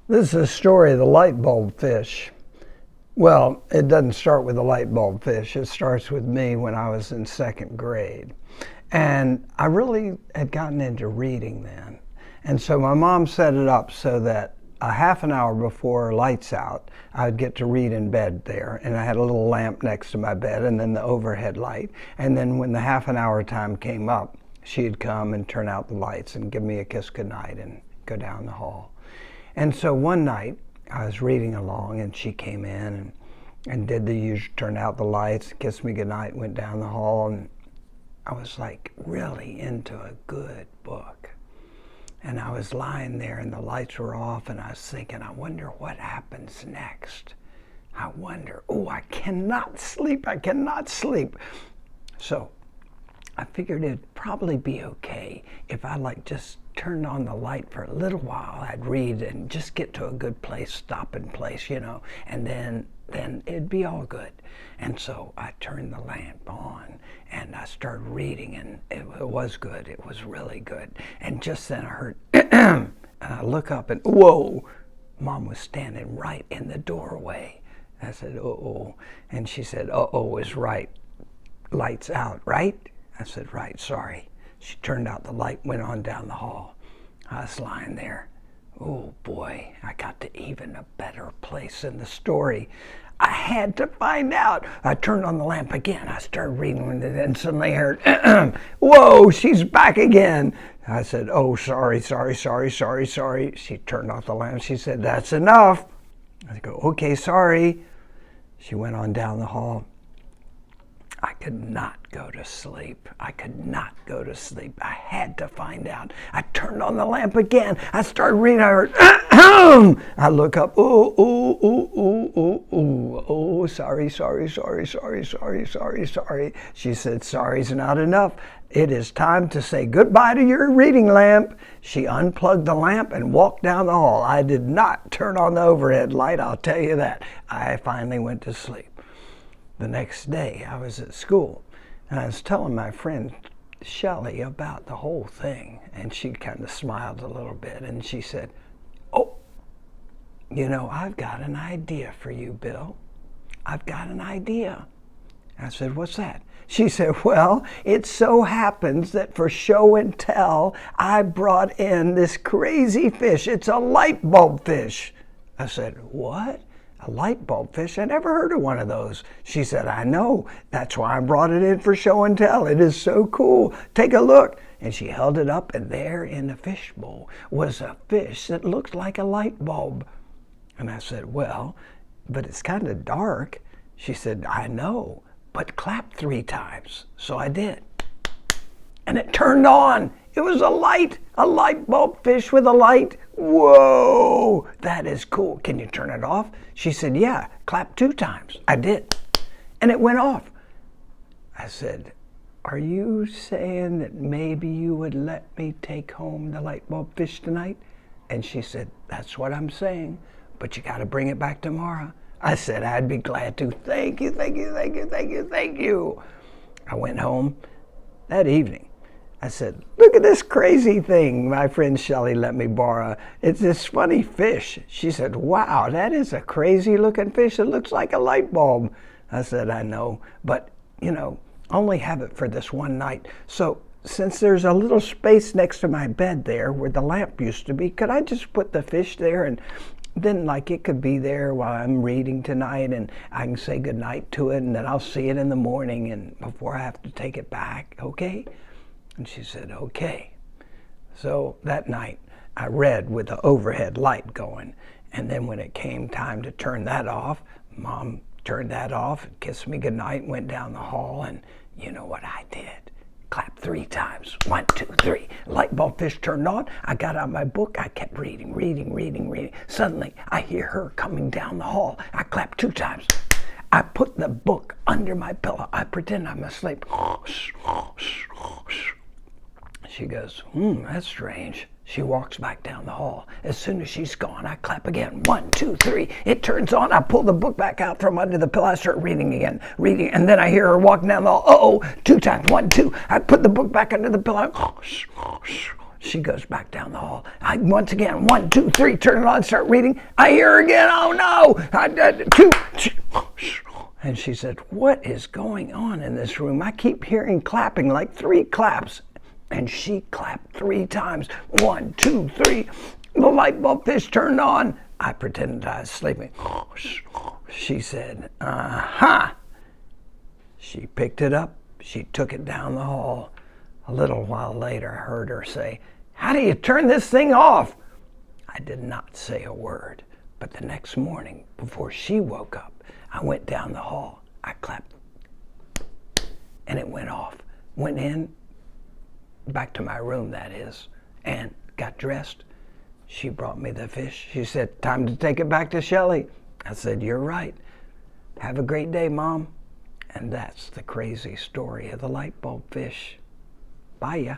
This is a story of the light bulb fish. Well, it doesn't start with the light bulb fish. It starts with me when I was in second grade. And I really had gotten into reading then. And so my mom set it up so that a half an hour before lights out, I'd get to read in bed there. And I had a little lamp next to my bed and then the overhead light. And then when the half an hour time came up, she'd come and turn out the lights and give me a kiss goodnight and go down the hall. And so one night I was reading along and she came in and did the usual, turned out the lights, kissed me goodnight, went down the hall, and I was like really into a good book. And I was lying there and the lights were off and I was thinking, I wonder what happens next. I wonder, I cannot sleep, I cannot sleep. So I figured it'd probably be okay if I just turned on the light for a little while. I'd read and just get to a good place, stopping place, and then it'd be all good. And so I turned the lamp on and I started reading, and it was good. It was really good. And just then I heard, and I look up and whoa, Mom was standing right in the doorway. I said, uh-oh. And she said, uh-oh is right. Lights out, right? I said, right, sorry. She turned out the light, went on down the hall. I was lying there. Oh boy, I got to even a better place in the story. I had to find out. I turned on the lamp again. I started reading, and suddenly I heard, whoa, she's back again. I said, oh, sorry. She turned off the lamp. She said, that's enough. I go, okay, sorry. She went on down the hall. I could not go to sleep. I had to find out. I turned on the lamp again. I started reading. I heard, I look up. Sorry. She said, sorry's not enough. It is time to say goodbye to your reading lamp. She unplugged the lamp and walked down the hall. I did not turn on the overhead light, I'll tell you that. I finally went to sleep. The next day, I was at school, and I was telling my friend Shelley about the whole thing, and she kind of smiled a little bit, and she said, oh, I've got an idea for you, Bill. I've got an idea. I said, what's that? She said, well, it so happens that for show and tell, I brought in this crazy fish. It's a light bulb fish. I said, what? A light bulb fish? I never heard of one of those. She said, I know. That's why I brought it in for show and tell. It is so cool. Take a look. And she held it up, and there in the fish bowl was a fish that looked like a light bulb. And I said, well, but it's kind of dark. She said, I know, but clap 3 times. So I did. And it turned on. It was a light bulb fish with a light. Whoa, that is cool. Can you turn it off? She said, yeah, clap 2 times. I did. And it went off. I said, are you saying that maybe you would let me take home the light bulb fish tonight? And she said, that's what I'm saying, but you got to bring it back tomorrow. I said, I'd be glad to. Thank you. I went home that evening. I said, look at this crazy thing my friend Shelley let me borrow. It's this funny fish. She said, wow, that is a crazy looking fish. It looks like a light bulb. I said, I know, but only have it for this one night. So since there's a little space next to my bed there where the lamp used to be, could I just put the fish there, and then it could be there while I'm reading tonight, and I can say goodnight to it, and then I'll see it in the morning and before I have to take it back, okay? And she said, okay. So that night, I read with the overhead light going. And then when it came time to turn that off, Mom turned that off, kissed me goodnight, went down the hall, and you know what I did? Clap 3 times. 1, 2, 3. Light bulb fish turned on. I got out my book. I kept reading. Suddenly, I hear her coming down the hall. I clapped 2 times. I put the book under my pillow. I pretend I'm asleep. She goes, that's strange. She walks back down the hall. As soon as she's gone, I clap again. 1, 2, 3. It turns on. I pull the book back out from under the pillow. I start reading again. And then I hear her walking down the hall. 2 times. 1, 2. I put the book back under the pillow. She goes back down the hall. I once again, 1, 2, 3, turn it on, start reading. I hear her again. Oh no! 2. And she said, what is going on in this room? I keep hearing clapping, like 3 claps. And she clapped 3 times. 1, 2, 3. The light bulb fish turned on. I pretended I was sleeping. She said, uh-huh. She picked it up. She took it down the hall. A little while later, I heard her say, how do you turn this thing off? I did not say a word. But the next morning, before she woke up, I went down the hall. I clapped, and it went off. Went in, back to my room, that is, and got dressed. She brought me the fish. She said, time to take it back to Shelly. I said, you're right. Have a great day, Mom. And that's the crazy story of the light bulb fish. Bye ya.